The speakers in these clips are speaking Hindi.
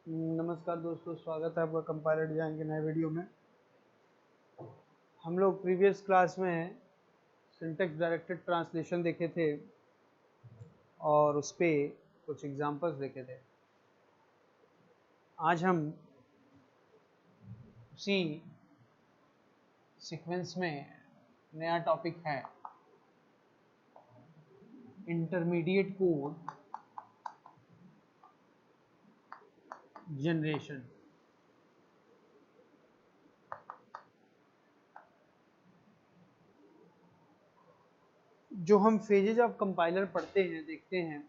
नमस्कार दोस्तों, स्वागत है आपका कंपाइलर डिजाइन के नए वीडियो में। हम लोग प्रीवियस क्लास में सिंटेक्स डायरेक्टेड ट्रांसलेशन देखे थे और उस पर कुछ एग्जांपल्स देखे थे। आज हम उसी सीक्वेंस में नया टॉपिक है इंटरमीडिएट कोड जनरेशन। जो हम फेजेज ऑफ कंपाइलर पढ़ते हैं, देखते हैं,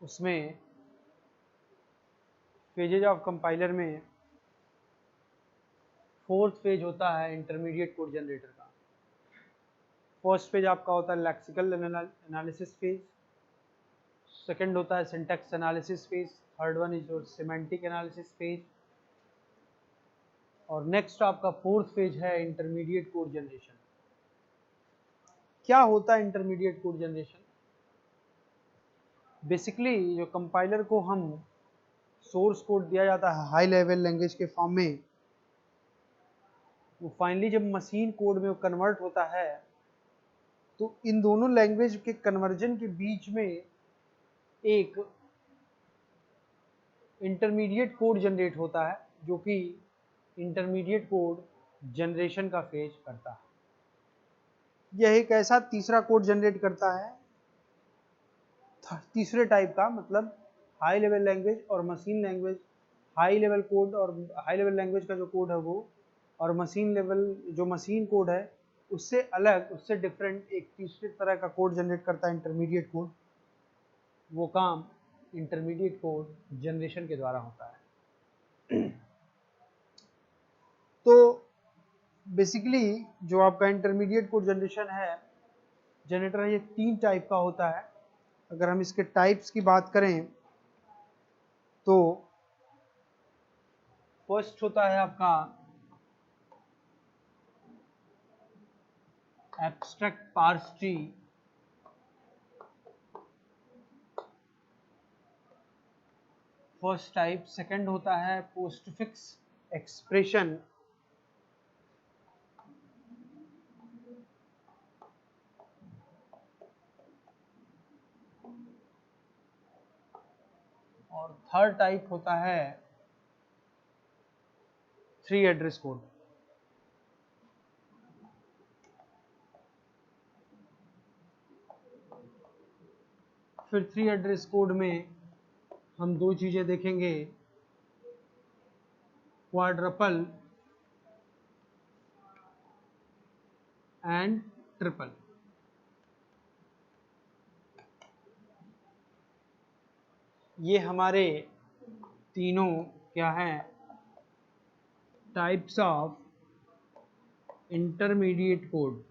उसमें फेजेज ऑफ कंपाइलर में फोर्थ फेज होता है इंटरमीडिएट कोड जनरेटर का। फर्स्ट फेज आपका होता है लेक्सिकल एनालिसिस फेज, सेकंड होता है syntax analysis phase, third one is your semantic analysis phase, और नेक्स्ट आपका फोर्थ फेज है इंटरमीडिएट कोड जनरेशन। क्या होता है इंटरमीडिएट कोड जनरेशन? बेसिकली जो कंपाइलर को हम सोर्स कोड दिया जाता है हाई लेवल लैंग्वेज के फॉर्म में, वो फाइनली जब मशीन कोड में कन्वर्ट होता है तो इन दोनों लैंग्वेज के कन्वर्जन के बीच में एक इंटरमीडिएट कोड जनरेट होता है, जो कि इंटरमीडिएट कोड जनरेशन का फेज करता है। यह एक ऐसा तीसरा कोड जनरेट करता है, तीसरे टाइप का, मतलब हाई लेवल लैंग्वेज और machine language, high level code और हाई लेवल लैंग्वेज का जो कोड है वो, और मशीन लेवल जो मशीन कोड है उससे अलग, उससे डिफरेंट एक तीसरे तरह का कोड जनरेट करता है इंटरमीडिएट कोड। वो काम इंटरमीडिएट कोड जनरेशन के द्वारा होता है। तो बेसिकली जो आपका इंटरमीडिएट कोड जनरेशन है, जनरेटर है, ये तीन टाइप का होता है। अगर हम इसके टाइप्स की बात करें तो फर्स्ट होता है आपका abstract parse tree, first type. Second होता है पोस्टफिक्स एक्सप्रेशन, और थर्ड टाइप होता है थ्री एड्रेस कोड। फिर थ्री एड्रेस कोड में हम दो चीजें देखेंगे, क्वाड्रपल एंड ट्रिपल। ये हमारे तीनों क्या हैं, टाइप्स ऑफ इंटरमीडिएट कोड।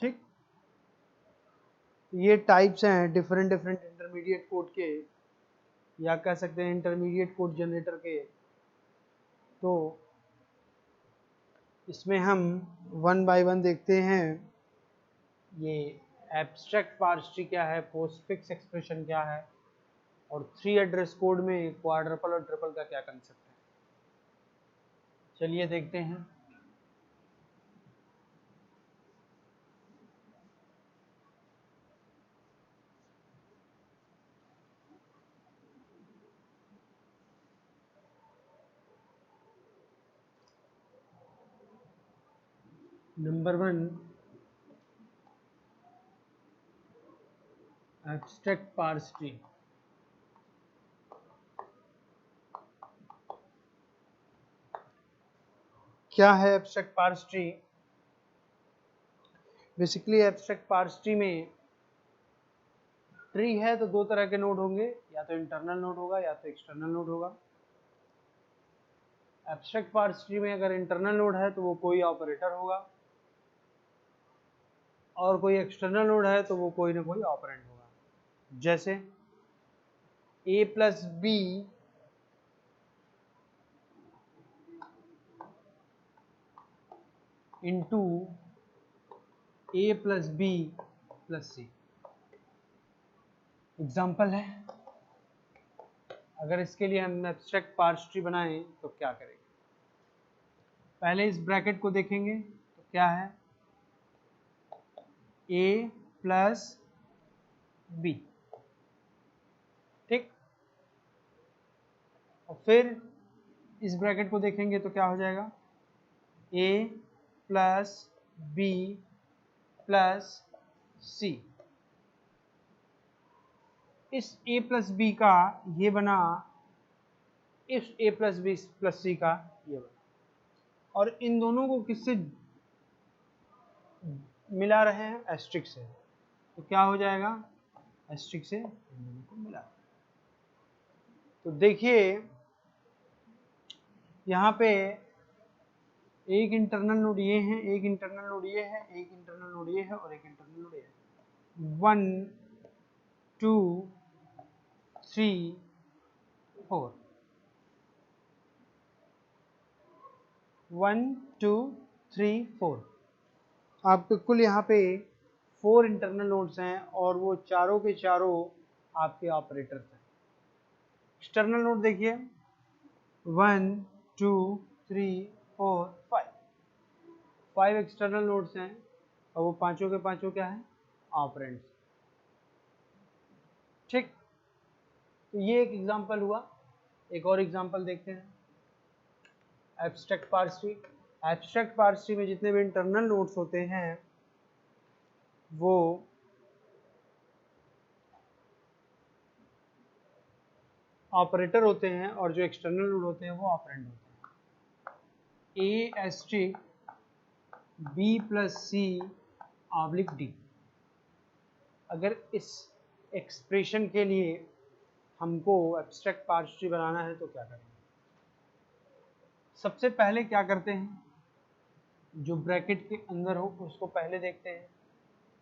ठीक, ये टाइप्स हैं डिफरेंट डिफरेंट इंटरमीडिएट कोड के, या कह सकते हैं इंटरमीडिएट कोड जनरेटर के। तो इसमें हम वन बाय वन देखते हैं। ये एब्स्ट्रैक्ट पार्स ट्री क्या है, पोस्टफिक्स एक्सप्रेशन क्या है, और थ्री एड्रेस कोड में क्वाड्रपल और ट्रिपल का क्या कंसेप्ट है। चलिए देखते हैं। Number one, abstract parse tree. क्या है abstract parse tree? Basically abstract parse tree में ट्री है तो दो तरह के नोड होंगे, या तो इंटरनल नोड होगा या तो एक्सटर्नल नोड होगा। एब्स्ट्रैक्ट पार्स ट्री में अगर इंटरनल नोड है तो वो कोई ऑपरेटर होगा, और कोई एक्सटर्नल नोड है तो वो कोई ना कोई ऑपरेंड होगा। जैसे a plus B into A plus B plus C. Example है, अगर इसके लिए हम एब्स्ट्रैक्ट पार्स ट्री बनाएं तो क्या करेंगे? पहले इस ब्रैकेट को देखेंगे तो क्या है, ए प्लस बी, ठीक। और फिर इस ब्रैकेट को देखेंगे तो क्या हो जाएगा, ए प्लस बी प्लस सी। इस a प्लस बी का ये बना, इस a प्लस बी प्लस सी का ये बना, और इन दोनों को किससे मिला रहे हैं? एस्ट्रिक से। तो क्या हो जाएगा, एस्ट्रिक से इन दोनों को मिला। तो देखिए यहाँ पे एक इंटरनल नोड ये है, एक इंटरनल नोड ये है, एक इंटरनल नोड ये है और एक इंटरनल नोड ये है। 1 2 3 4, 1 2 3 4। आपके कुल यहाँ पे 4 इंटरनल नोड्स हैं और वो चारों के चारों आपके ऑपरेटर्स हैं। एक्सटर्नल नोड देखिए, 1 2 3 4 5, 5 एक्सटर्नल नोड्स हैं और वो पांचों के पांचों क्या हैं? ऑपरेंड्स, ठीक। तो ये एक एग्जांपल हुआ। एक और एग्जांपल देखते हैं, abstract parse tree. Abstract parse tree में जितने भी इंटरनल नोड्स होते हैं वो ऑपरेटर होते हैं और जो एक्सटर्नल नोड होते हैं वो ऑपरेंड होते हैं। A asterisk B plus C oblique D. अगर इस एक्सप्रेशन के लिए हमको एब्स्ट्रैक्ट पार्स ट्री बनाना है तो क्या करेंगे? सबसे पहले क्या करते हैं, जो ब्रैकेट के अंदर हो उसको पहले देखते हैं।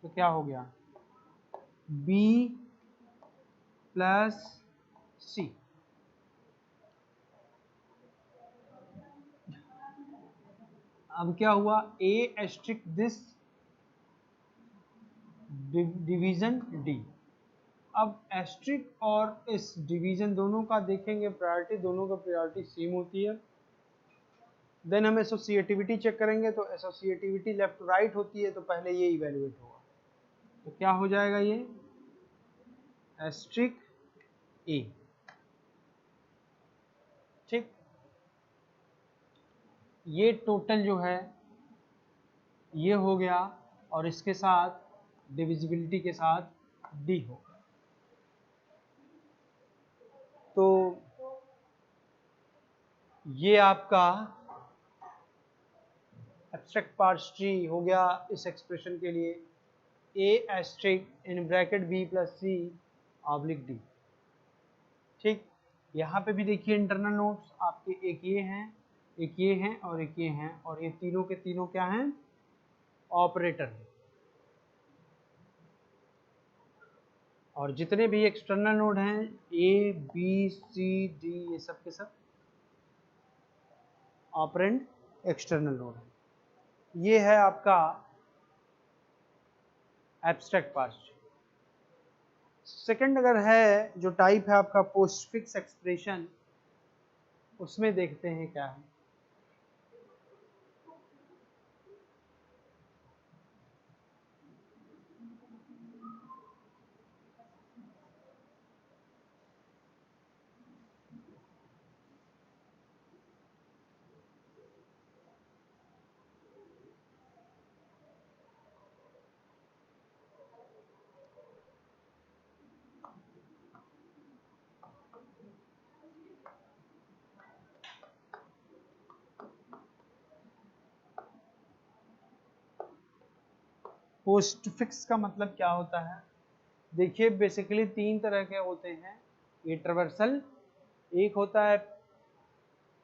तो क्या हो गया, b प्लस सी। अब क्या हुआ, a asterisk this division d। अब एस्ट्रिक और इस डिवीजन दोनों का देखेंगे प्रायोरिटी, दोनों का प्रायोरिटी सेम होती है। देन हम एसोसिएटिविटी चेक करेंगे, तो एसोसिएटिविटी लेफ्ट टू राइट होती है, तो पहले ये इवेल्युएट होगा। तो क्या हो जाएगा, ये एस्ट्रिक ए, ठीक। ये टोटल जो है ये हो गया और इसके साथ डिविजिबिलिटी के साथ डी होगा। तो ये आपका एब्स्ट्रैक्ट पार्स ट्री हो गया इस एक्सप्रेशन के लिए, A asterisk in bracket B plus C oblique D, ठीक। यहाँ पे भी देखिए इंटरनल नोड्स आपके एक ये हैं, एक ये हैं और एक ये हैं, और ये तीनों के तीनों क्या हैं? ऑपरेटर हैं। और जितने भी एक्सटर्नल नोड हैं ए बी सी डी, ये सब के सब ऑपरेंड एक्सटर्नल नोड है। ये है आपका एब्स्ट्रैक्ट पार्स ट्री। सेकंड अगर है जो टाइप है आपका पोस्टफिक्स एक्सप्रेशन, उसमें देखते हैं क्या है। पोस्टफिक्स का मतलब क्या होता है? देखिए बेसिकली 3 तरह के होते हैं, ये ट्रावर्सल, एक होता है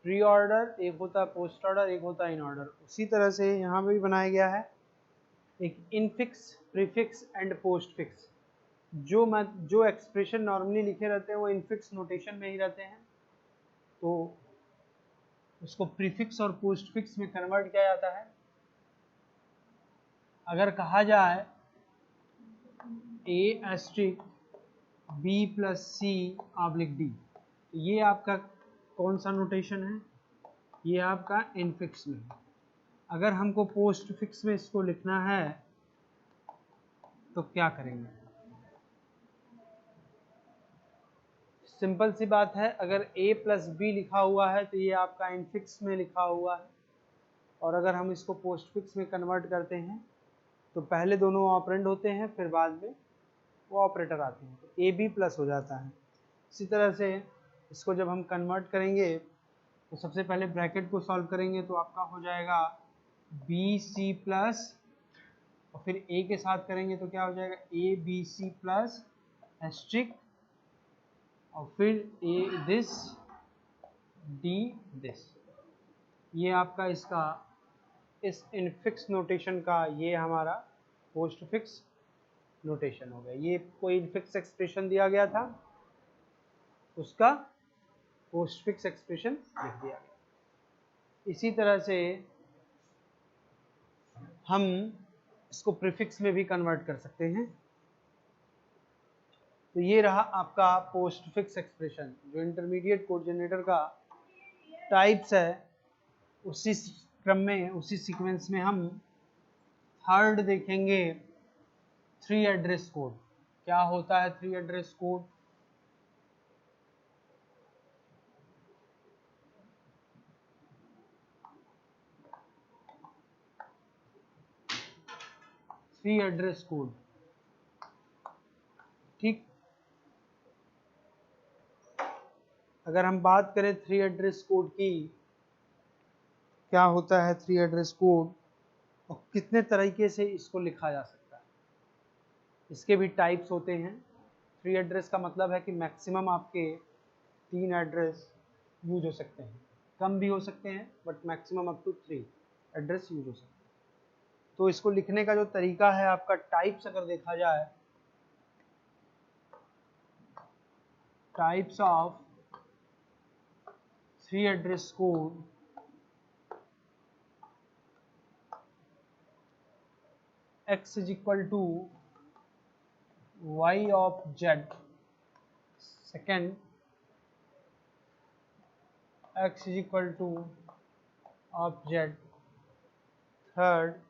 प्री ऑर्डर, एक होता है पोस्ट ऑर्डर, एक होता है इन ऑर्डर। उसी तरह से यहाँ भी बनाया गया है एक इनफिक्स, प्रीफिक्स एंड पोस्टफिक्स। जो एक्सप्रेशन नॉर्मली लिखे रहते हैं वो इनफिक्स नोटेशन में ही रहते हैं, तो उसको प्रीफिक्स और पोस्टफिक्स में कन्वर्ट किया जाता है। अगर कहा जाए A asterisk B plus C oblique D, तो ये आपका कौन सा नोटेशन है? ये आपका इनफिक्स में है। अगर हमको पोस्ट फिक्स में इसको लिखना है तो क्या करेंगे? सिंपल सी बात है, अगर a प्लस बी लिखा हुआ है तो ये आपका इनफिक्स में लिखा हुआ है, और अगर हम इसको पोस्ट फिक्स में कन्वर्ट करते हैं तो पहले दोनों ऑपरेंड होते हैं, फिर बाद में वो ऑपरेटर आते हैं, तो ए बी प्लस हो जाता है। इसी तरह से इसको जब हम कन्वर्ट करेंगे तो सबसे पहले ब्रैकेट को सॉल्व करेंगे तो आपका हो जाएगा बी सी प्लस, और फिर ए के साथ करेंगे तो क्या हो जाएगा A B C plus asterisk, और फिर ए दिस डी दिस। ये आपका इसका इस इनफिक्स नोटेशन का ये हमारा पोस्ट फिक्स नोटेशन हो गया। ये कोई इनफिक्स एक्सप्रेशन दिया गया था, उसका पोस्ट फिक्स एक्सप्रेशन लिख दिया गया। इसी तरह से हम इसको प्रीफिक्स में भी कन्वर्ट कर सकते हैं। तो ये रहा आपका पोस्ट फिक्स एक्सप्रेशन। जो इंटरमीडिएट कोड जनरेटर का टाइप्स है, उसी क्रम में उसी सीक्वेंस में हम थर्ड देखेंगे 3 एड्रेस कोड। क्या होता है 3 address code? Three address code, ठीक। अगर हम बात करें 3 एड्रेस कोड की, क्या होता है 3 एड्रेस कोड और कितने तरीके से इसको लिखा जा सकता है, इसके भी टाइप्स होते हैं। 3 एड्रेस का मतलब है कि मैक्सिमम आपके 3 एड्रेस यूज हो सकते हैं, कम भी हो सकते हैं but maximum up to 3 address use हो सकते हैं। तो इसको लिखने का जो तरीका है आपका, टाइप्स अगर देखा जाए, types of 3 address code, x is equal to y of z, second x is equal to of z, third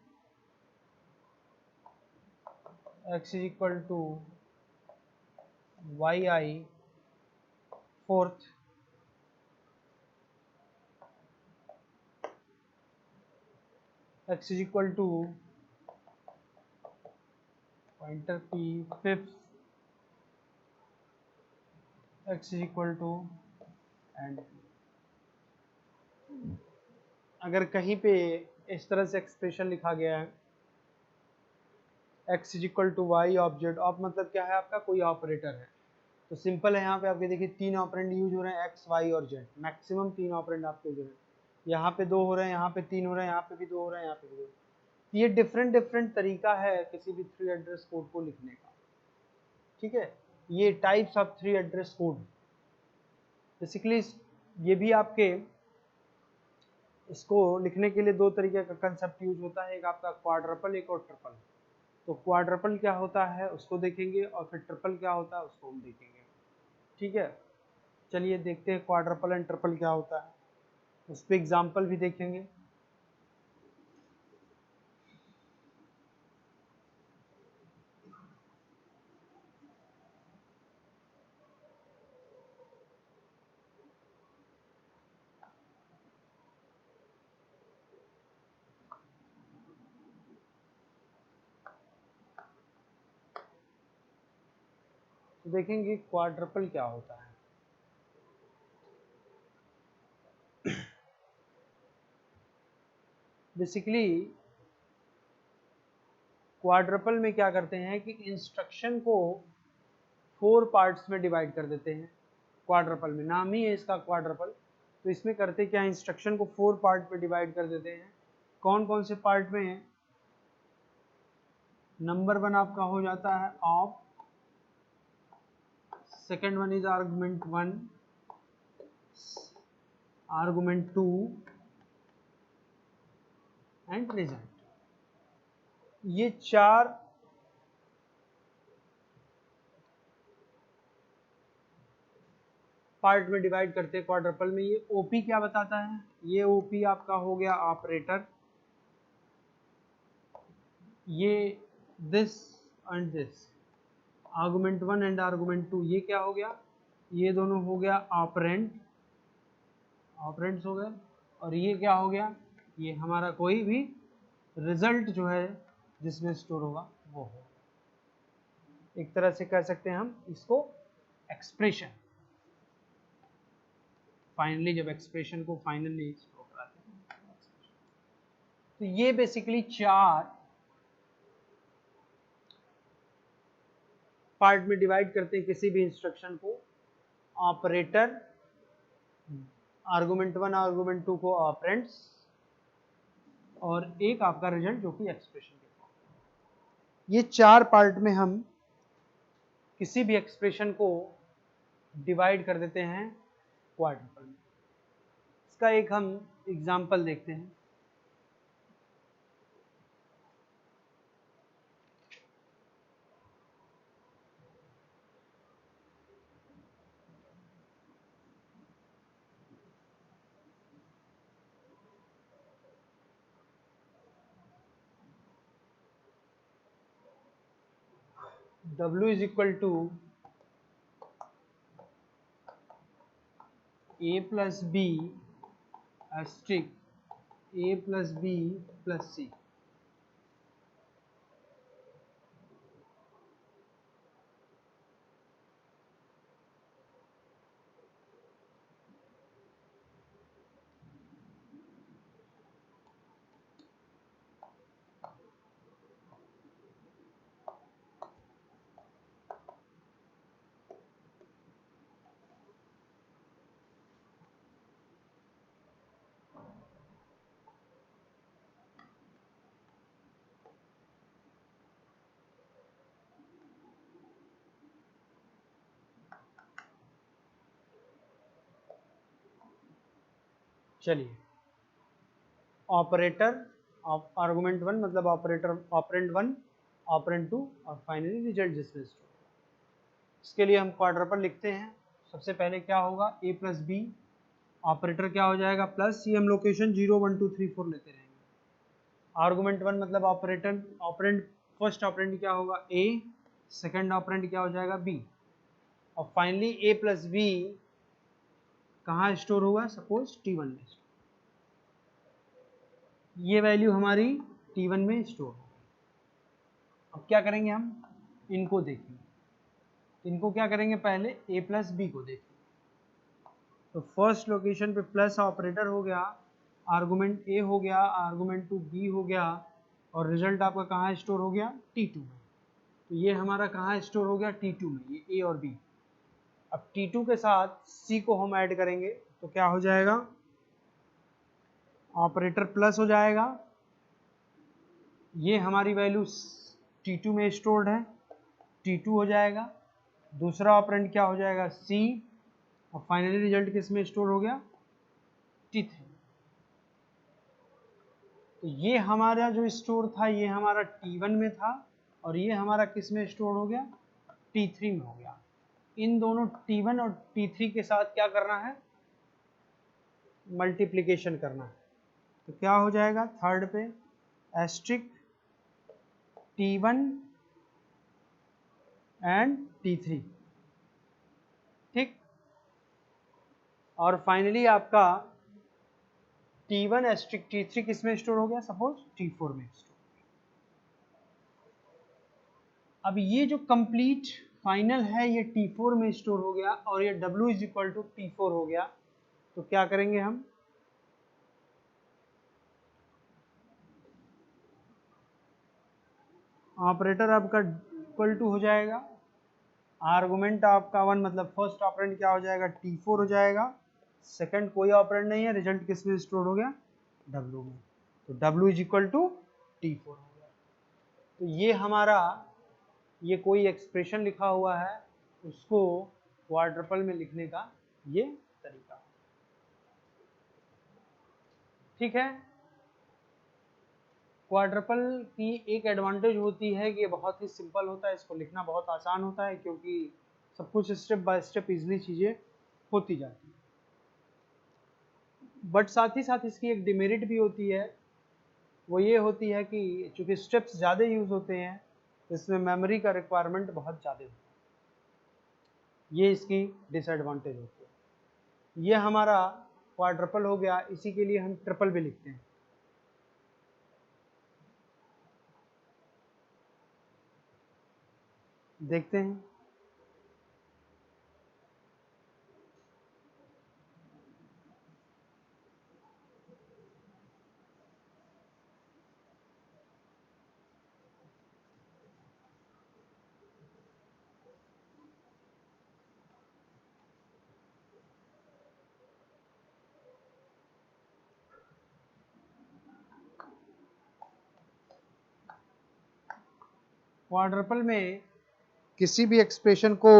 x is equal to yi, fourth x is equal to pointer p, fifth x is equal to and। अगर कहीं पे इस तरह से एक्सप्रेशन लिखा गया है x is equal to Y of Z, of मतलब क्या है आपका, कोई ऑपरेटर है, तो सिंपल है। यहाँ पे आपके देखिए 3 ऑपरेंड यूज हो रहे हैं, x y और z, मैक्सिमम 3 ऑपरेंड आपके यूज हो रहे हैं। यहाँ पे 2 हो रहे हैं, यहाँ पे 3 हो रहे हैं, यहाँ पे भी 2 हो रहे हैं, यहाँ पे भी 2। ये डिफरेंट तरीका है किसी भी 3 एड्रेस कोड को लिखने का, ठीक है। ये types of 3 address code, basically ये भी आपके इसको लिखने के लिए 2 तरीके का कंसेप्ट यूज होता है, एक आपका क्वाड्रपल, एक और ट्रिपल। तो क्वाड्रपल क्या होता है उसको देखेंगे, और फिर ट्रिपल क्या होता है उसको हम देखेंगे, ठीक है। चलिए देखते हैं क्वाड्रपल एंड ट्रिपल क्या होता है, उस पर एग्जाम्पल भी देखेंगे। तो देखेंगे क्वाड्रपल क्या होता है। बेसिकली क्वाड्रपल में क्या करते हैं कि इंस्ट्रक्शन को 4 पार्ट्स में डिवाइड कर देते हैं। क्वाड्रपल में नाम ही है इसका क्वाड्रपल, तो इसमें करते क्या, इंस्ट्रक्शन को 4 पार्ट में डिवाइड कर देते हैं। कौन कौन से पार्ट में? नंबर 1 आपका हो जाता है of, second one is argument 1, argument 2 and result. ये चार पार्ट में डिवाइड करते हैं क्वाड्रपल में। ये ओपी क्या बताता है? ये ओपी आपका हो गया ऑपरेटर, ये this and this, argument 1 and argument 2 ये क्या हो गया? ये दोनों हो गया ऑपरेंट, ऑपरेंट्स हो गए। और ये क्या हो गया? ये हमारा कोई भी रिजल्ट जो है जिसमें स्टोर होगा वो हो। एक तरह से कह सकते हैं हम इसको एक्सप्रेशन। फाइनली जब एक्सप्रेशन को फाइनली स्टोर कराते हैं, तो ये बेसिकली चार पार्ट में डिवाइड करते हैं किसी भी इंस्ट्रक्शन को। ऑपरेटर, आर्गुमेंट 1 आर्गुमेंट 2 को ऑपरेंट्स, और एक आपका रिजल्ट जो कि एक्सप्रेशन के फॉर्म। ये चार पार्ट में हम किसी भी एक्सप्रेशन को डिवाइड कर देते हैं क्वाड्रपल में। इसका एक हम एग्जांपल देखते हैं। W is equal to A plus B asterisk A plus B plus C। चलिए, ऑपरेटर आर्गुमेंट 1 मतलब ऑपरेटर ऑपरेंड 1 ऑपरेंड 2 और फाइनली रिजल्ट जिसमें स्टोर। इसके लिए हम क्वाड्रपल लिखते हैं। सबसे पहले क्या होगा? A प्लस बी, ऑपरेटर क्या हो जाएगा? प्लस, ये हम लोकेशन 0 1 2 3 4 लेते रहेंगे। आर्गुमेंट 1 मतलब ऑपरेटर ऑपरेंड, फर्स्ट ऑपरेंड क्या होगा? A, सेकंड ऑपरेंड क्या हो जाएगा? B, और फाइनली A प्लस बी कहाँ स्टोर होगा? सपोज T1 में। ये वैल्यू हमारी T1 में स्टोर होगी। अब क्या करेंगे हम? इनको देखेंगे। इनको क्या करेंगे? पहले A प्लस बी को देखेंगे। तो फर्स्ट लोकेशन पे प्लस ऑपरेटर हो गया, आर्गुमेंट A हो गया, आर्गुमेंट 2 B हो गया, और रिजल्ट आपका कहाँ स्टोर हो गया? T2 में। तो ये हमारा कहाँ स्टोर हो गया? T2 में, ये A और B। अब T2 के साथ C को हम ऐड करेंगे तो क्या हो जाएगा? ऑपरेटर प्लस हो जाएगा, ये हमारी वैल्यू T2 में स्टोर्ड है, T2 हो जाएगा। दूसरा ऑपरेंड क्या हो जाएगा? C, और फाइनली रिजल्ट किस में स्टोर हो गया? T3। तो ये हमारा जो स्टोर था ये हमारा T1 में था, और ये हमारा किस में स्टोर हो गया? T3 में हो गया। इन दोनों T1 और T3 के साथ क्या करना है? मल्टीप्लिकेशन करना है। तो क्या हो जाएगा? थर्ड पे एस्ट्रिक T1 एंड T3, ठीक। और फाइनली आपका T1 एस्ट्रिक T3 किस में स्टोर हो गया? सपोज T4 में स्टोर। अब ये जो कंप्लीट फाइनल है ये T4 में स्टोर हो गया, और ये W is equal to T4 हो गया। तो क्या करेंगे हम? ऑपरेटर आपका इक्वल टू हो जाएगा, आर्गुमेंट आपका 1 मतलब फर्स्ट ऑपरेंड क्या हो जाएगा? T4 हो जाएगा, सेकंड कोई ऑपरेंड नहीं है, रिजल्ट किस में स्टोर हो गया? W में। तो W is equal to T4 हो गया। तो ये हमारा, ये कोई एक्सप्रेशन लिखा हुआ है उसको क्वाड्रपल में लिखने का ये तरीका, ठीक है। क्वाड्रपल की एक एडवांटेज होती है कि ये बहुत ही सिंपल होता है, इसको लिखना बहुत आसान होता है क्योंकि सब कुछ स्टेप बाय स्टेप इजीली चीज़ें होती जाती हैं। बट साथ ही साथ इसकी एक डिमेरिट भी होती है, वो ये होती है कि चूंकि स्टेप्स ज़्यादा यूज़ होते हैं इसमें मेमोरी का रिक्वायरमेंट बहुत ज़्यादा होता है, ये इसकी डिसएडवांटेज होती है। ये हमारा क्वाड्रपल हो गया, इसी के लिए हम ट्रिपल भी लिखते हैं। देखते हैं क्वाड्रपल में किसी भी एक्सप्रेशन को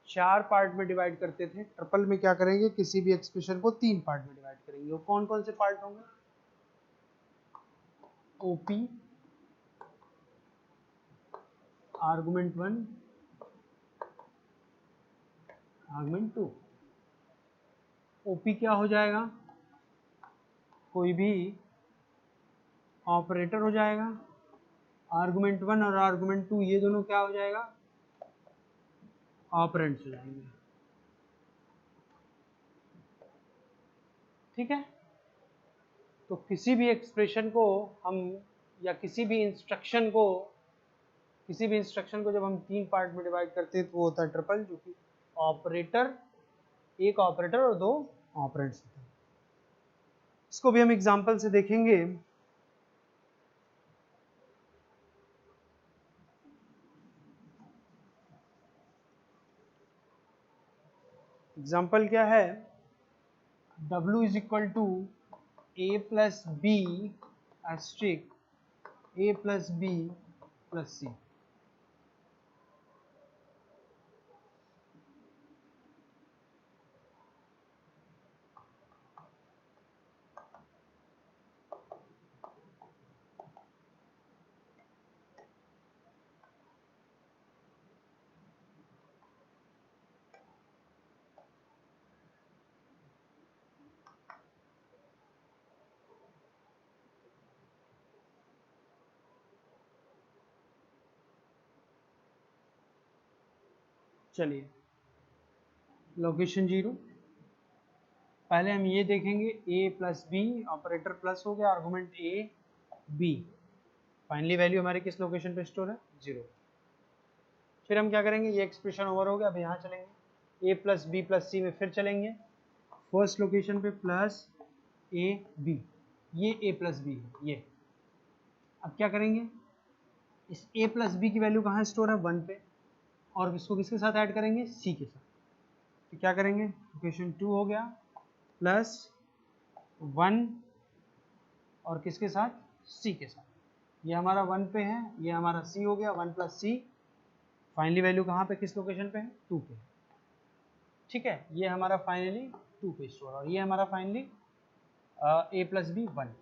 4 पार्ट में डिवाइड करते थे, ट्रिपल में क्या करेंगे, किसी भी एक्सप्रेशन को 3 पार्ट में डिवाइड करेंगे। वो कौन कौन से पार्ट होंगे? OP, argument 1, argument 2। ओपी क्या हो जाएगा? कोई भी ऑपरेटर हो जाएगा। आर्गुमेंट 1 और आर्गुमेंट 2 ये दोनों क्या हो जाएगा? ऑपरेंड्स हो जाएंगे। ठीक है, तो किसी भी एक्सप्रेशन को हम या किसी भी इंस्ट्रक्शन को जब हम 3 पार्ट में डिवाइड करते हैं तो वो होता है ट्रिपल, जो कि ऑपरेटर, एक ऑपरेटर और 2 ऑपरेंड्स होते हैं। इसको भी हम एग्जांपल से देखेंगे। एग्जाम्पल क्या है? W is equal to a plus B asterisk a plus B plus C. चलिए, लोकेशन 0, पहले हम ये देखेंगे a plus B, operator plus हो गया, argument a b, finally value हमारे किस लोकेशन पे स्टोर है? 0। फिर हम क्या करेंगे, ये एक्सप्रेशन ओवर हो गया, अब यहाँ चलेंगे a प्लस बी प्लस सी में, फिर चलेंगे फर्स्ट लोकेशन पे प्लस a b, ये a प्लस बी है ये। अब क्या करेंगे, इस a प्लस बी की वैल्यू कहाँ स्टोर है? 1 पे, और इसको किसके साथ ऐड करेंगे? c के साथ। तो क्या करेंगे, लोकेशन 2 हो गया प्लस 1 और किसके साथ? c के साथ। ये हमारा 1 पे है, ये हमारा c हो गया, 1 प्लस सी। फाइनली वैल्यू कहाँ पे, किस लोकेशन पे है? 2 पे। ठीक है, ये हमारा फाइनली 2 पे स्टोर, और ये हमारा फाइनली a प्लस बी 1।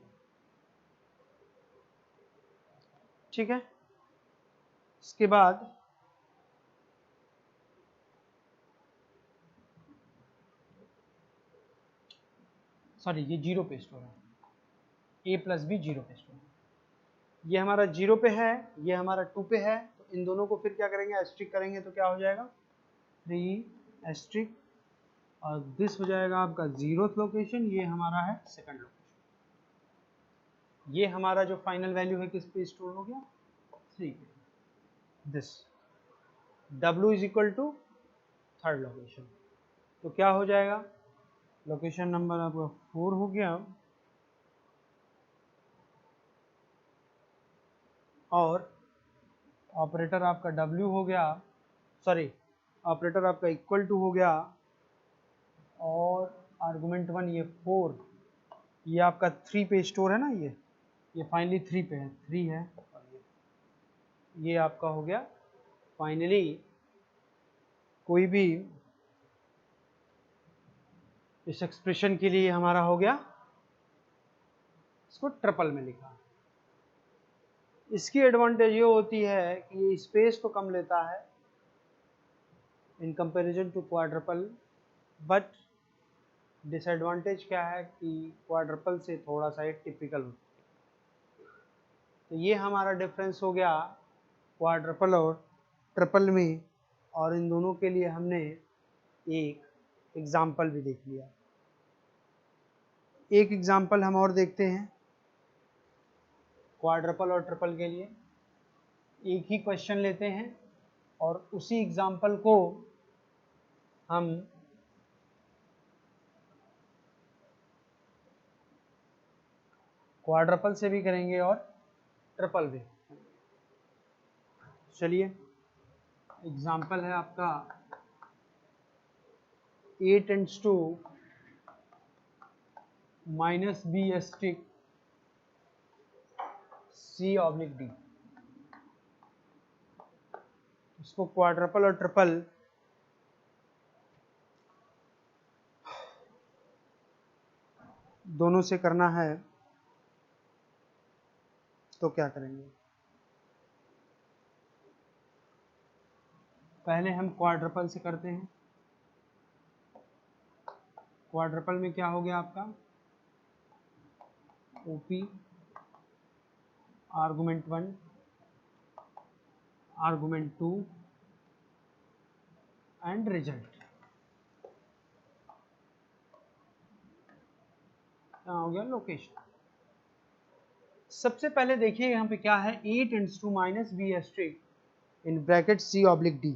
ठीक है, इसके बाद सॉरी ये 0 पे स्टोर है, a प्लस बी 0 पे स्टोर है। ये हमारा 0 पे है, ये हमारा 2 पे है, तो इन दोनों को फिर क्या करेंगे, एस्ट्रिक करेंगे, तो क्या हो जाएगा? 3 एस्ट्रिक, और दिस हो जाएगा आपका 0th लोकेशन, ये हमारा है सेकंड लोकेशन। ये हमारा जो फाइनल वैल्यू है किस पे स्टोर हो गया? 3 पे। This W is equal to third location, तो क्या हो जाएगा, लोकेशन नंबर आपका 4 हो गया, और ऑपरेटर आपका W हो गया, सॉरी ऑपरेटर आपका इक्वल टू हो गया, और आर्गुमेंट 1 ये 4, ये आपका 3 पे स्टोर है ना, ये फाइनली 3 पे है, 3 है, और ये आपका हो गया फाइनली कोई भी इस एक्सप्रेशन के लिए हमारा हो गया, इसको ट्रिपल में लिखा। इसकी एडवांटेज ये होती है कि ये स्पेस तो कम लेता है in comparison to quadruple, but disadvantage क्या है कि क्वाड्रपल से थोड़ा सा टिपिकल होता है। तो ये हमारा डिफरेंस हो गया क्वाड्रपल और ट्रिपल में, और इन दोनों के लिए हमने एक एग्जाम्पल भी देख लिया। एक एग्जाम्पल हम और देखते हैं क्वाड्रपल और ट्रिपल के लिए। एक ही क्वेश्चन लेते हैं और उसी एग्जाम्पल को हम क्वाड्रपल से भी करेंगे और ट्रिपल भी। चलिए, एग्जाम्पल है आपका a tends to minus B asterisk c oblique d। इसको क्वाड्रपल और ट्रिपल दोनों से करना है, तो क्या करेंगे? पहले हम क्वाड्रपल से करते हैं। क्वाड्रपल में क्या हो गया आपका OP argument 1 argument 2 and result. क्या हो गया लोकेशन। सबसे पहले देखिए यहाँ पे क्या है, a tends to minus B asterisk in bracket c oblique d।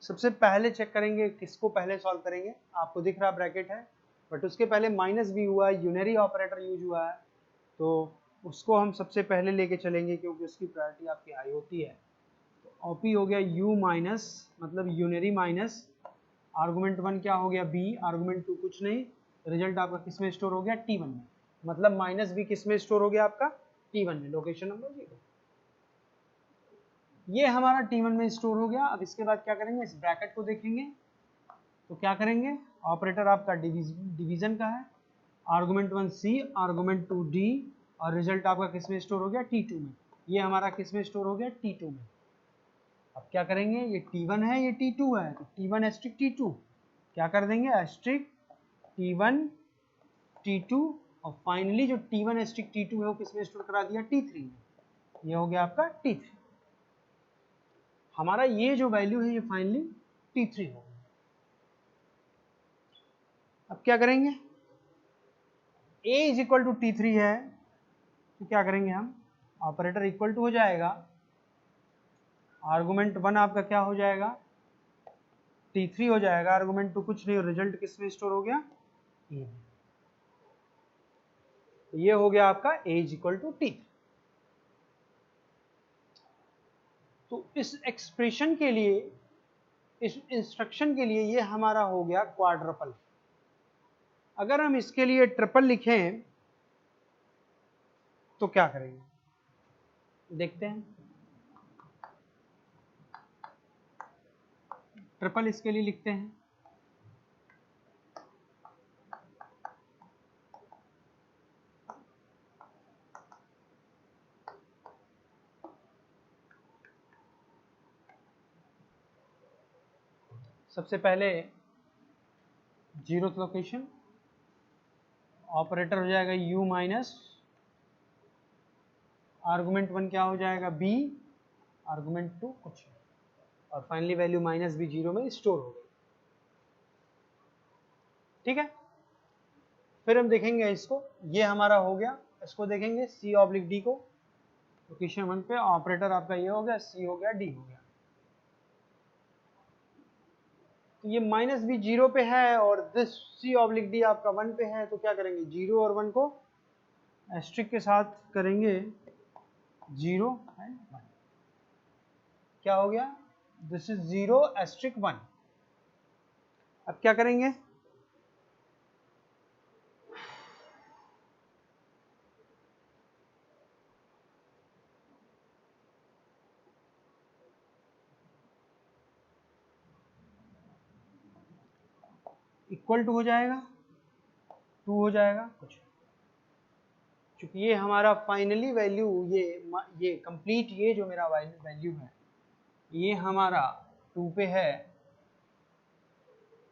सबसे पहले चेक करेंगे किसको पहले सॉल्व करेंगे। आपको दिख रहा ब्रैकेट है, बट उसके पहले माइनस बी हुआ है, यूनरी ऑपरेटर यूज हुआ है, तो उसको हम सबसे पहले लेके चलेंगे क्योंकि उसकी प्रायोरिटी आपकी हाई होती है। तो ओपी हो गया u माइनस मतलब यूनरी माइनस आर्गुमेंट 1 क्या हो गया b, आर्गुमेंट 2 कुछ नहीं, रिजल्ट आपका किस में स्टोर हो गया t1 में, मतलब माइनस b किस में स्टोर हो गया आपका t1 में, लोकेशन नंबर 0। ये हमारा t1 में स्टोर हो गया। अब इसके बाद क्या करेंगे, इस ब्रैकेट को देखेंगे तो क्या करेंगे, ऑपरेटर आपका डिवीजन का है, आर्गुमेंट 1 c आर्गुमेंट 2 d और रिजल्ट आपका किस में स्टोर हो गया t2 में। ये हमारा किस में स्टोर हो गया t2 में। अब क्या करेंगे, ये t1 है ये t2 है, तो t1 एस्ट्रिक t2 क्या कर देंगे, एस्ट्रिक t1 t2 और फाइनली जो t1 एस्ट्रिक t2 है वो किस में स्टोर करा दिया t3 में। ये हो गया आपका t3। हमारा ये जो वैल्यू है ये फाइनली t3 हो गया। अब क्या करेंगे, a is equal to t3 है तो क्या करेंगे हम, ऑपरेटर इक्वल टू हो जाएगा, आर्गुमेंट 1 आपका क्या हो जाएगा t3 हो जाएगा, आर्गुमेंट 2 कुछ नहीं, रिजल्ट किस में स्टोर हो गया a में। तो ये हो गया आपका a is equal to t। तो इस एक्सप्रेशन के लिए, इस इंस्ट्रक्शन के लिए ये हमारा हो गया क्वाड्रपल। अगर हम इसके लिए ट्रिपल लिखें तो क्या करेंगे, देखते हैं। ट्रिपल इसके लिए लिखते हैं, सबसे पहले जीरोथ लोकेशन, ऑपरेटर हो जाएगा u माइनस आर्गुमेंट 1 क्या हो जाएगा b, आर्गुमेंट 2 कुछ नहीं, और फाइनली वैल्यू माइनस b 0 में स्टोर हो गई। ठीक है, फिर हम देखेंगे इसको, ये हमारा हो गया। इसको देखेंगे c ऑब्लिक d को, लोकेशन 1 पे ऑपरेटर आपका ये हो गया, c हो गया d हो गया। तो ये माइनस b 0 पे है और दिस c ऑब्लिक d आपका 1 पे है, तो क्या करेंगे 0 और 1 को एस्ट्रिक के साथ करेंगे 0 एंड 1। क्या हो गया, दिस इज 0 एस्ट्रिक 1। अब क्या करेंगे, इक्वल टू हो जाएगा 2 हो जाएगा कुछ, क्योंकि ये हमारा फाइनली वैल्यू, ये कंप्लीट, ये जो मेरा वैल्यू है ये हमारा 2 पे है,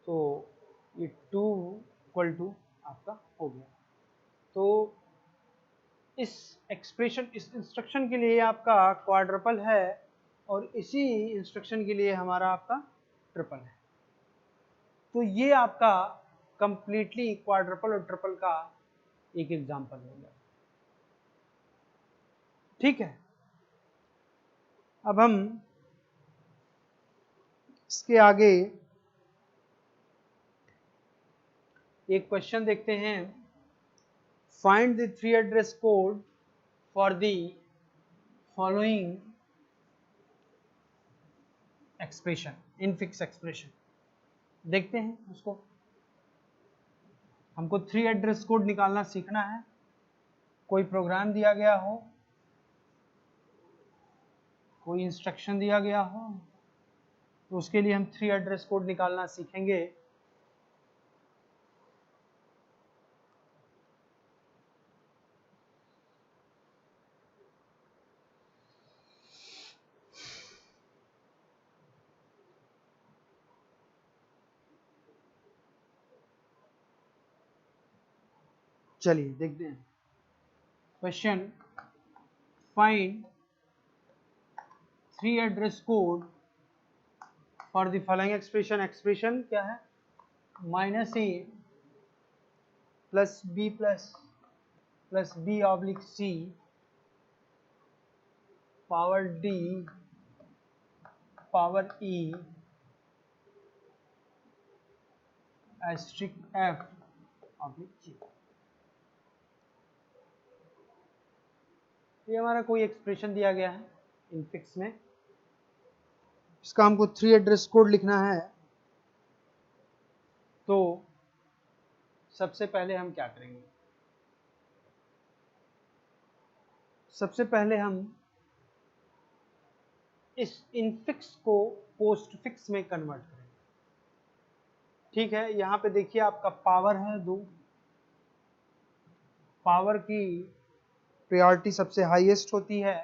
तो ये 2 इक्वल टू आपका हो गया। तो इस एक्सप्रेशन, इस इंस्ट्रक्शन के लिए आपका क्वाड्रपल है और इसी इंस्ट्रक्शन के लिए हमारा आपका ट्रिपल है। तो ये आपका कंप्लीटली क्वाड्रपल और ट्रिपल का एक एग्जांपल हो गया। ठीक है, अब हम इसके आगे एक क्वेश्चन देखते हैं। Find the 3 address code for the following expression, infix expression. देखते हैं उसको। हमको 3 एड्रेस कोड निकालना सीखना है। कोई प्रोग्राम दिया गया हो, कोई इंस्ट्रक्शन दिया गया हो, तो उसके लिए हम 3 एड्रेस कोड निकालना सीखेंगे। चलिए देखते हैं question. Find 3 address code for the following expression. Expression क्या है? -a plus b plus b oblique c power d power e asterisk f oblique g। ये हमारा कोई एक्सप्रेशन दिया गया है इनफिक्स में। इसका हमको 3 एड्रेस कोड लिखना है। तो सबसे पहले हम क्या करेंगे? सबसे पहले हम इस इनफिक्स को पोस्टफिक्स में कन्वर्ट करेंगे। ठीक है, यहाँ पे देखिए आपका पावर है 2। पावर की प्रायोरिटी सबसे हाईएस्ट होती है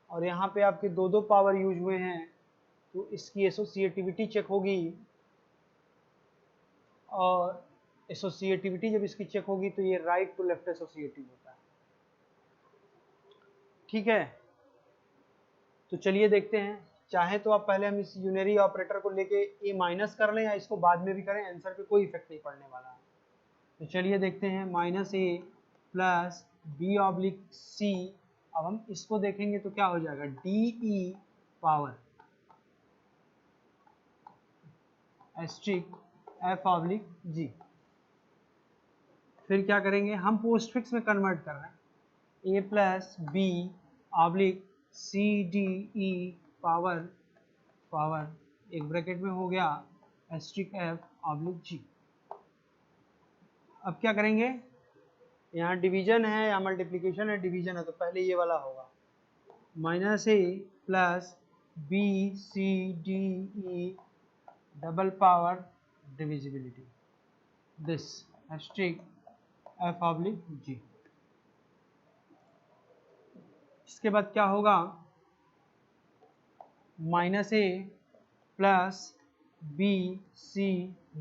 और यहाँ पे आपके 2 पावर यूज हुए हैं, तो इसकी एसोसिएटिविटी चेक होगी। और एसोसिएटिविटी जब इसकी चेक होगी तो ये राइट टू लेफ्ट एसोसिएटिव होता है। ठीक है, तो चलिए देखते हैं। चाहे तो आप पहले हम इस यूनरी ऑपरेटर को लेके ए माइनस कर लें या इसको बाद में भी करें, आंसर पे कोई इफेक्ट नहीं पड़ने वाला है। तो चलिए देखते हैं। -a plus b oblique c। अब हम इसको देखेंगे तो क्या हो जाएगा? de power asterisk f oblique g। फिर क्या करेंगे? हम पोस्टफिक्स में कन्वर्ट कर रहे हैं। a plus b oblique c d e power एक ब्रैकेट में हो गया एस्ट्रिक f ऑब्लिक g। अब क्या करेंगे? यहाँ डिवीजन है या मल्टीप्लिकेशन है? डिवीजन है तो पहले ये वाला होगा। -a plus b c d e double power divisibility this asterisk f oblique g। इसके बाद क्या होगा? -a plus b c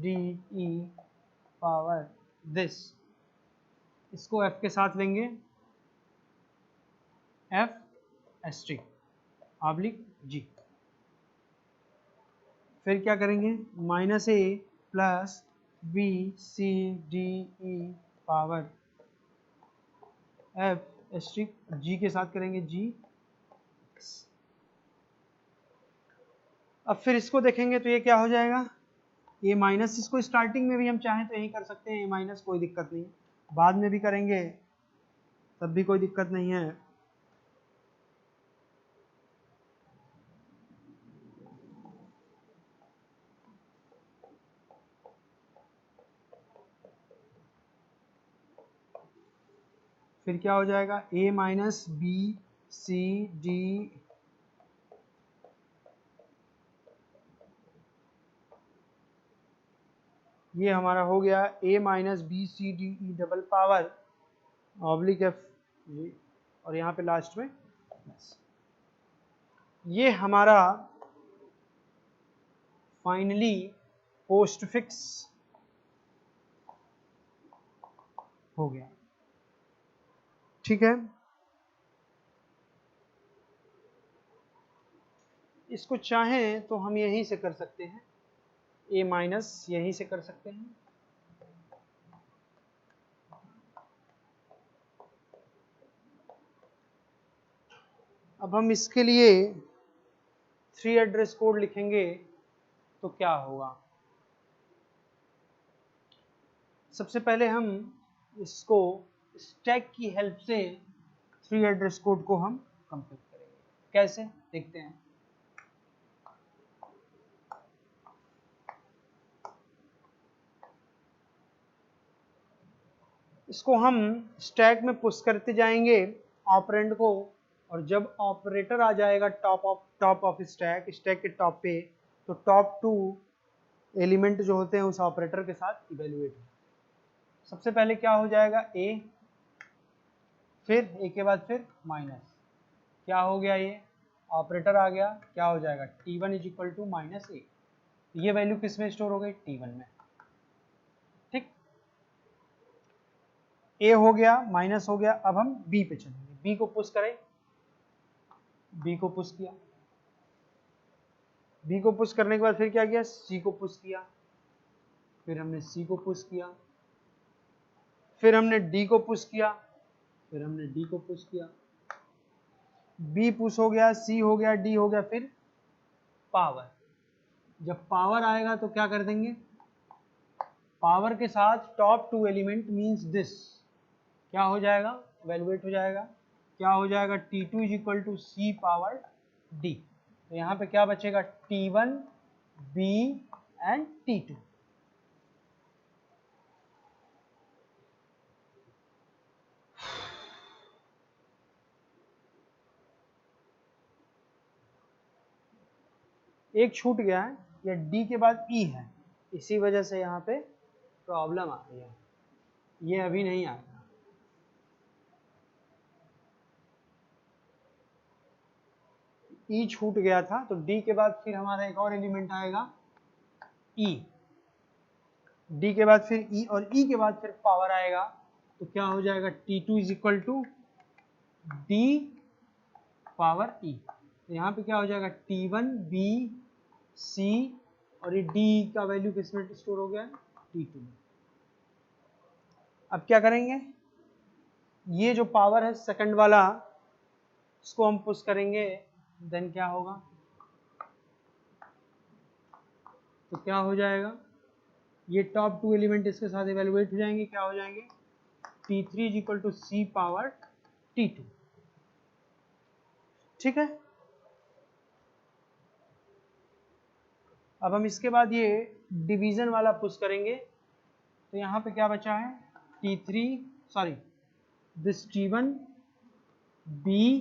d e power this, इसको f के साथ लेंगे f एस्ट्रिक ऑब्लिक g। फिर क्या करेंगे? -a plus b c d e power f asterisk g के साथ करेंगे g। अब फिर इसको देखेंगे तो ये क्या हो जाएगा? a माइनस, इसको स्टार्टिंग में भी हम चाहें तो यही कर सकते हैं a माइनस, कोई दिक्कत नहीं। बाद में भी करेंगे तब भी कोई दिक्कत नहीं है। फिर क्या हो जाएगा? a minus b c d, ये हमारा हो गया a minus b c d e double power oblique f ये, और यहाँ पे लास्ट में प्लस। ये हमारा फाइनली पोस्टफिक्स हो गया। ठीक है, इसको चाहें तो हम यहीं से कर सकते हैं, a माइनस यहीं से कर सकते हैं। अब हम इसके लिए 3 एड्रेस कोड लिखेंगे तो क्या होगा। सबसे पहले हम इसको स्टैक की हेल्प से 3 एड्रेस कोड को हम कंप्लीट करेंगे। कैसे देखते हैं। इसको हम स्टैक में पुश करते जाएंगे ऑपरेंड को, और जब ऑपरेटर आ जाएगा टॉप ऑफ स्टैक के टॉप पे, तो टॉप 2 एलिमेंट जो होते हैं उस ऑपरेटर के साथ इवेल्युएट हो। सबसे पहले क्या हो जाएगा a, फिर a के बाद फिर माइनस, क्या हो गया, ये ऑपरेटर आ गया, क्या हो जाएगा t1 is equal to minus a। ये वैल्यू किस में स्टोर हो गई, t1 में। ठीक, a हो गया, माइनस हो गया। अब हम b पे चलेंगे, b को पुश करें, b को पुश किया, b को पुश करने के बाद फिर क्या किया, c को पुश किया, फिर हमने c को पुश किया, फिर हमने d को पुश किया, फिर हमने d को पुश किया, b पुश हो गया, c हो गया, d हो गया, फिर पावर। जब पावर आएगा तो क्या कर देंगे, पावर के साथ टॉप 2 एलिमेंट मींस दिस क्या हो जाएगा, इवैल्यूएट हो जाएगा। क्या हो जाएगा, t2 is equal to c power d। तो यहाँ पे क्या बचेगा, t1 b एंड t2। एक छूट गया है, या d के बाद e है, इसी वजह से यहाँ पे प्रॉब्लम आ रही है, ये अभी नहीं आएगा। e छूट गया था, तो d के बाद फिर हमारा एक और एलिमेंट आएगा e, d के बाद फिर e, और e के बाद फिर पावर आएगा, तो क्या हो जाएगा, t2 is equal to d power e। तो यहाँ पे क्या हो जाएगा, t1 b c, और ये d का वैल्यू किसमें स्टोर हो गया, t2 में। अब क्या करेंगे, ये जो पावर है सेकंड वाला, इसको हम पुश करेंगे, देन क्या होगा, तो क्या हो जाएगा, ये टॉप 2 एलिमेंट इसके साथ इवैल्यूएट हो जाएंगे, क्या हो जाएंगे, t3 is equal to c power t2। ठीक है, अब हम इसके बाद ये डिवीजन वाला पुश करेंगे, तो यहाँ पे क्या बचा है, दिस t1 b,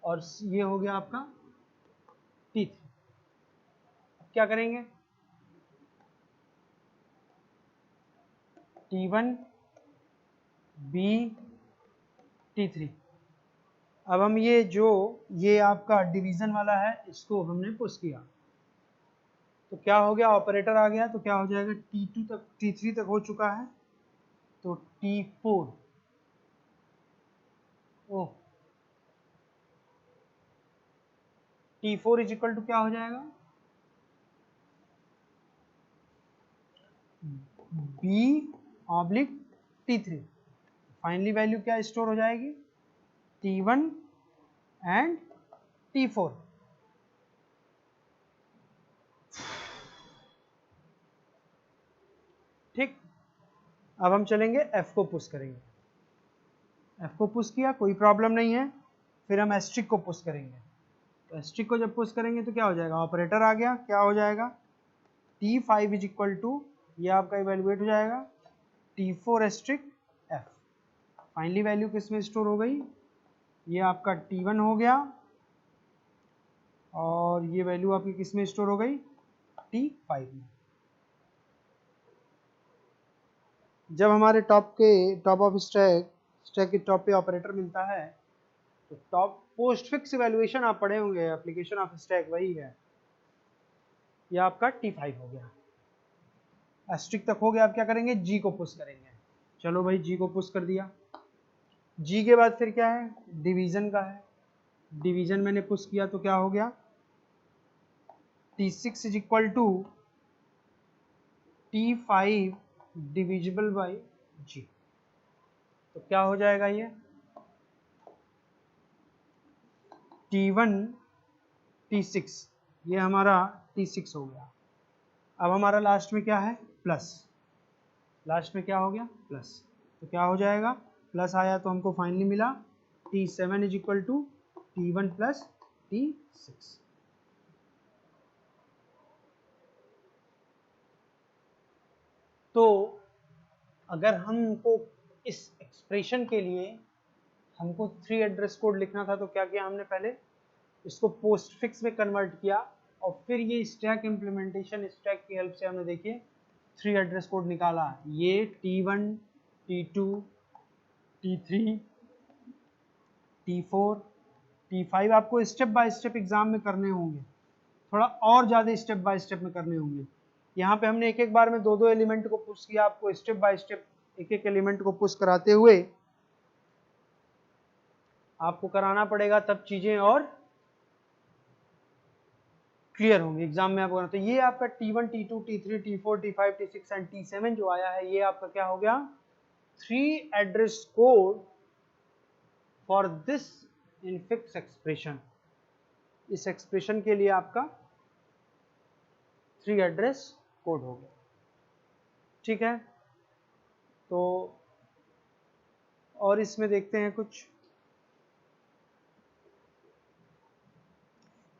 और ये हो गया आपका t3। क्या करेंगे, t1 b t3। अब हम ये आपका डिवीजन वाला है, इसको हमने पुश किया, तो क्या हो गया, ऑपरेटर आ गया, तो क्या हो जाएगा, t2 तक t3 तक हो चुका है, तो t4 oh t4 is equal to क्या हो जाएगा, b oblique t3। Finally value क्या स्टोर हो जाएगी, t1 एंड t4। ठीक, अब हम चलेंगे f को पुश करेंगे, f को पुश किया, कोई प्रॉब्लम नहीं है। फिर हम एस्ट्रिक को पुश करेंगे, तो एस्ट्रिक को जब पुश करेंगे तो क्या हो जाएगा, ऑपरेटर आ गया, क्या हो जाएगा, t5 इज इक्वल टू, ये आपका इवैल्यूएट हो जाएगा, t4 asterisk f। Finally value किस में स्टोर हो गई, ये आपका t1 हो गया, और ये वैल्यू आपकी किस में स्टोर हो गई, t5 में। जब हमारे टॉप ऑफ स्टैक के टॉप पे ऑपरेटर मिलता है तो टॉप पोस्ट फिक्स इवैल्यूएशन आप पढ़े होंगे, एप्लीकेशन ऑफ स्टैक वही है। ये आपका T5 हो गया, एस्ट्रिक तक हो गया। आप क्या करेंगे, जी को पुश करेंगे। चलो भाई जी को पुश कर दिया। जी के बाद फिर क्या है, डिवीजन का है। डिवीजन मैंने पुश किया तो क्या हो गया, T6 is equal to T5 divisible by G. तो क्या हो जाएगा ये, T1 T6, ये हमारा T6 हो गया। अब हमारा लास्ट में क्या है, प्लस, लास्ट में क्या हो गया, प्लस। तो क्या हो जाएगा, प्लस आया तो हमको फाइनली मिला T7 is equal to T1 plus T6। तो अगर हमको इस एक्सप्रेशन के लिए हमको 3 एड्रेस कोड लिखना था तो क्या किया हमने, पहले इसको पोस्ट फिक्स में कन्वर्ट किया और फिर ये स्टैक इम्प्लीमेंटेशन स्टैक की हेल्प से हमने देखिए 3 एड्रेस कोड निकाला। ये T1 T2 T3 T4 T5 आपको स्टेप बाय स्टेप एग्जाम में करने होंगे, थोड़ा और ज़्यादा स्टेप बाय स्टेप में करने होंगे। यहाँ पे हमने एक एक बार में 2-2 एलिमेंट को पुश किया, आपको स्टेप बाय स्टेप एक एक एलिमेंट को पुश कराते हुए आपको कराना पड़ेगा, तब चीजें और क्लियर होंगी एग्जाम में आपको। तो ये आपका T1 T2 T3 T4 T5 T6 and T7 जो आया है, ये आपका क्या हो गया, 3 address code for this infix expression. इस एक्सप्रेशन के लिए आपका 3 एड्रेस कोड हो गया, ठीक है। तो और इसमें देखते हैं कुछ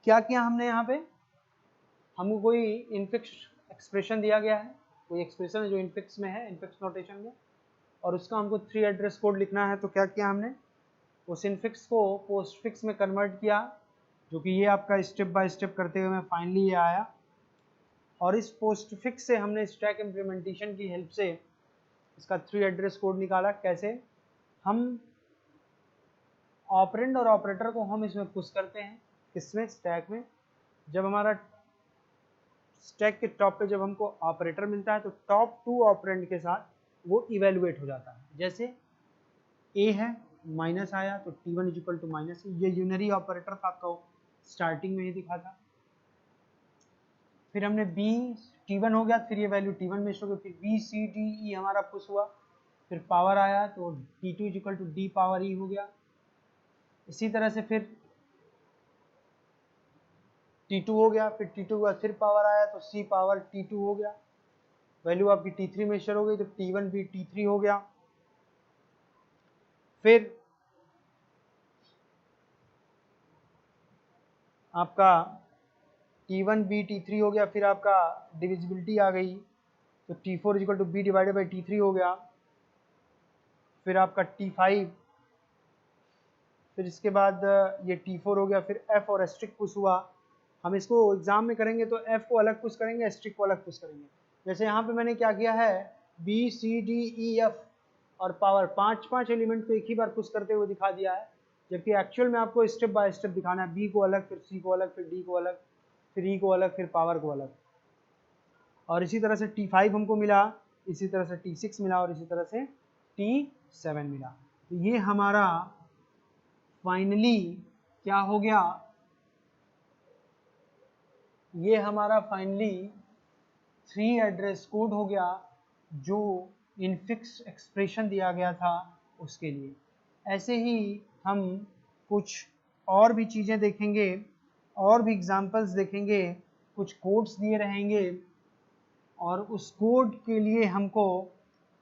क्या किया हमने। यहाँ पे हमको कोई इनफिक्स एक्सप्रेशन दिया गया है, कोई एक्सप्रेशन है जो इनफिक्स में है, इनफिक्स नोटेशन में, और उसका हमको 3 एड्रेस कोड लिखना है। तो क्या किया हमने, उस इनफिक्स को पोस्ट फिक्स में कन्वर्ट किया, जो कि ये आपका स्टेप बाय स्टेप करते हुए फाइनली ये आया। और इस पोस्ट फिक्स से हमने स्टैक इम्प्लीमेंटेशन की हेल्प से इसका 3 एड्रेस कोड निकाला। कैसे, हम ऑपरेंड और ऑपरेटर को हम इसमें पुश करते हैं, किसमें, स्टैक में। जब हमारा स्टैक के टॉप पे जब हमको ऑपरेटर मिलता है तो टॉप 2 ऑपरेंड के साथ वो इवेलुएट हो जाता है। जैसे ए है, माइनस आया तो T1 is equal to minus, ये यूनरी ऑपरेटर था, आपका स्टार्टिंग में ही दिखा था। फिर हमने B, T1 हो गया, फिर ये वैल्यू T1 में शो, फिर B C D E हमारा पुश हुआ, फिर पावर आया तो T2 is equal to D power E हो गया। इसी तरह से फिर T2 हो गया, फिर T2 के बाद फिर पावर आया तो C पावर T2 हो गया, वैल्यू आपकी T3 में शेयर हो गई तो T1 भी T3 हो गया। फिर आपका T1 B T3 हो गया, फिर आपका डिविजिबिलिटी आ गई तो T4 is equal to B divided by T3 हो गया। फिर आपका T5, फिर इसके बाद ये T4 हो गया, फिर F और एस्ट्रिक पुश हुआ। हम इसको एग्जाम में करेंगे तो F को अलग पुश करेंगे, एस्ट्रिक को अलग पुश करेंगे। जैसे यहाँ पे मैंने क्या किया है, B C D E F और पावर 5 एलिमेंट को एक ही बार पुश करते हुए दिखा दिया है, जबकि एक्चुअल में आपको स्टेप बाय स्टेप दिखाना है। B को अलग, फिर C को अलग, फिर D को अलग, फिर E को अलग, फिर पावर को अलग। और इसी तरह से T5 हमको मिला, इसी तरह से T6 मिला और इसी तरह से T7 मिला। तो ये हमारा फाइनली क्या हो गया, ये हमारा फाइनली 3 एड्रेस कोड हो गया जो इनफिक्स एक्सप्रेशन दिया गया था उसके लिए। ऐसे ही हम कुछ और भी चीज़ें देखेंगे, और भी एग्जांपल्स देखेंगे, कुछ कोड्स दिए रहेंगे और उस कोड के लिए हमको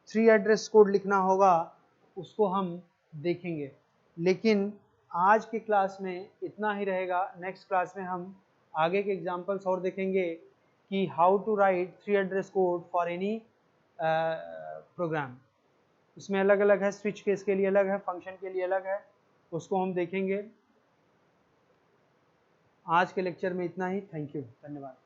3 एड्रेस कोड लिखना होगा, उसको हम देखेंगे। लेकिन आज की क्लास में इतना ही रहेगा। नेक्स्ट क्लास में हम आगे के एग्जांपल्स और देखेंगे कि how to write 3 address code for any program. इसमें अलग अलग है, स्विच केस के लिए अलग है, फंक्शन के लिए अलग है, उसको हम देखेंगे। आज के लेक्चर में इतना ही। थैंक यू, धन्यवाद।